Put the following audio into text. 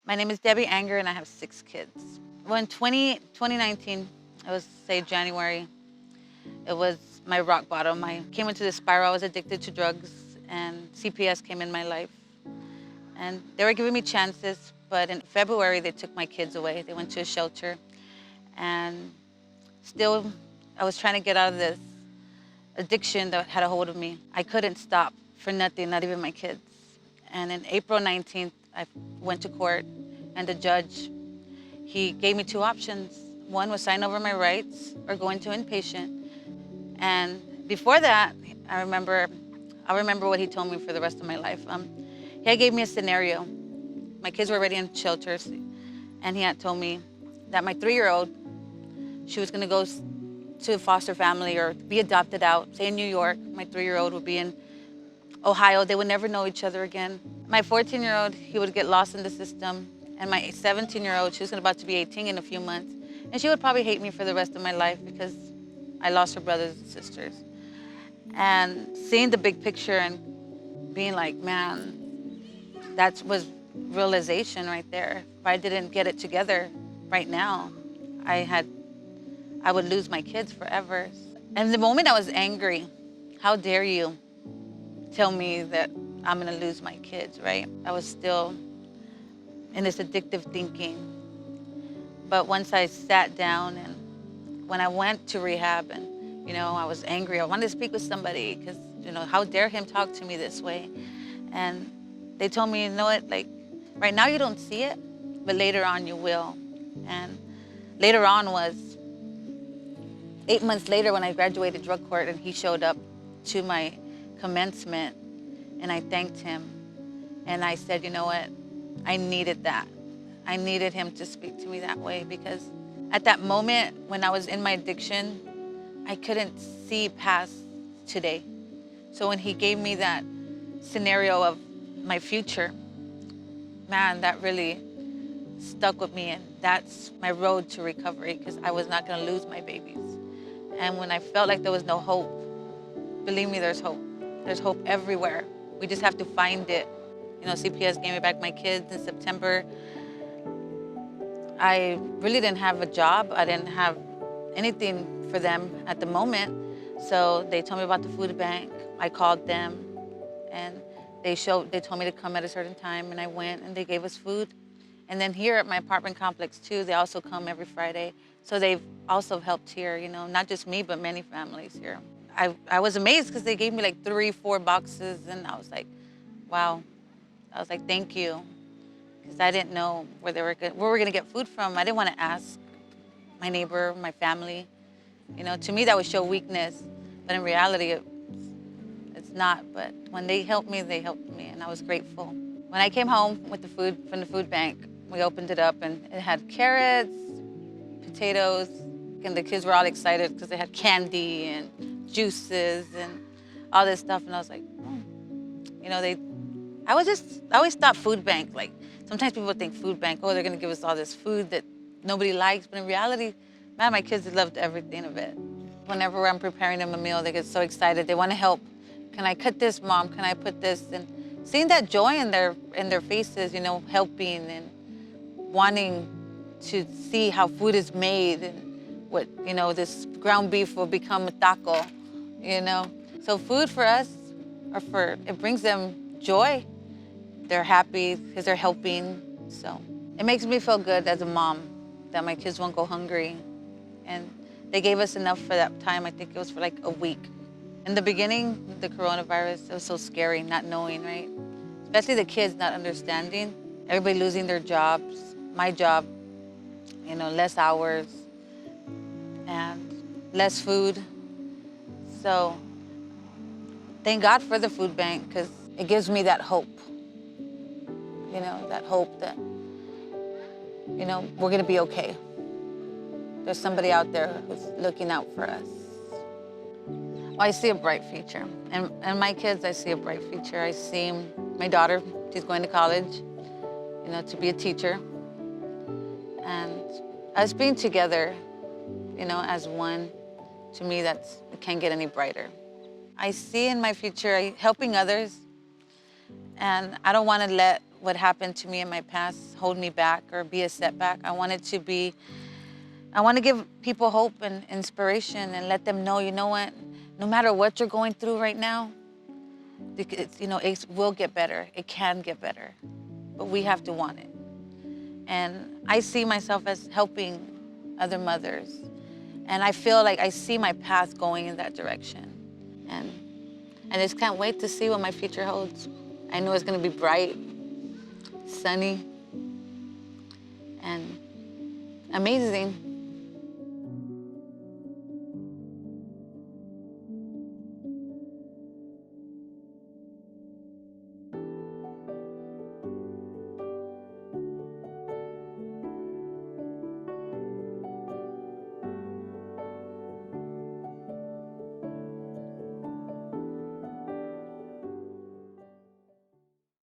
My name is Debbie Anger, and I have 6 kids. Well, in 2019, it was, say, January, it was my rock bottom. I came into this spiral. I was addicted to drugs, and CPS came in my life. And they were giving me chances, but in February, they took my kids away. They went to a shelter, and still, I was trying to get out of this addiction that had a hold of me. I couldn't stop for nothing, not even my kids. And in April 19th, I went to court, and the judge, he gave me 2 options. One was sign over my rights or go into inpatient. And before that, I'll remember what he told me for the rest of my life. He gave me a scenario. My kids were already in shelters, and he had told me that my 3-year-old, she was gonna go to a foster family or be adopted out, say in New York. My 3-year-old would be in Ohio. They would never know each other again. My 14-year-old, he would get lost in the system. And my 17-year-old, she was about to be 18 in a few months. And she would probably hate me for the rest of my life because I lost her brothers and sisters. And seeing the big picture and being like, man, that was realization right there. If I didn't get it together right now, I would lose my kids forever. And the moment I was angry, how dare you tell me that I'm gonna lose my kids, right? I was still in this addictive thinking. But once I sat down and when I went to rehab and, I was angry, I wanted to speak with somebody because, how dare him talk to me this way? And they told me, you know what, like, right now you don't see it, but later on you will. And later on was 8 months later when I graduated drug court and he showed up to my commencement and I thanked him. And I said, you know what, I needed that. I needed him to speak to me that way because at that moment when I was in my addiction, I couldn't see past today. So when he gave me that scenario of my future, man, that really stuck with me, and that's my road to recovery because I was not gonna lose my babies. And when I felt like there was no hope, believe me, there's hope. There's hope everywhere. We just have to find it. CPS gave me back my kids in September. I really didn't have a job. I didn't have anything for them at the moment. So they told me about the food bank. I called them and they told me to come at a certain time, and I went and they gave us food. And then here at my apartment complex too, they also come every Friday. So they've also helped here, not just me, but many families here. I was amazed because they gave me like 3-4 boxes, and I was like, wow. I was like, thank you. Because I didn't know where we're gonna get food from. I didn't want to ask my neighbor, my family. To me that would show weakness, but in reality, it's not. But when they helped me, and I was grateful. When I came home with the food from the food bank, we opened it up and it had carrots, potatoes, and the kids were all excited because they had candy and juices and all this stuff. And I was like, I always thought food bank, like, sometimes people think food bank, oh, they're gonna give us all this food that nobody likes. But in reality, man, my kids loved everything of it. Whenever I'm preparing them a meal, they get so excited. They wanna help. Can I cut this, Mom? Can I put this? And seeing that joy in their faces, helping and wanting to see how food is made and what, this ground beef will become a taco, So food for us, it brings them joy. They're happy because they're helping. So it makes me feel good as a mom that my kids won't go hungry. And they gave us enough for that time. I think it was for like a week. In the beginning, the coronavirus, it was so scary, not knowing, right? Especially the kids not understanding. Everybody losing their jobs. My job, less hours and less food. So thank God for the food bank because it gives me that hope. That hope that, we're gonna be okay. There's somebody out there who's looking out for us. Well, I see a bright future. And my kids, I see a bright future. I see my daughter, she's going to college, to be a teacher. And us being together, as one, to me, it can't get any brighter. I see in my future helping others. And I don't want to let what happened to me in my past hold me back or be a setback. I want to give people hope and inspiration and let them know, you know what, no matter what you're going through right now, it will get better. It can get better, but we have to want it. And I see myself as helping other mothers. And I feel like I see my path going in that direction. And I just can't wait to see what my future holds. I know it's gonna be bright, sunny, and amazing.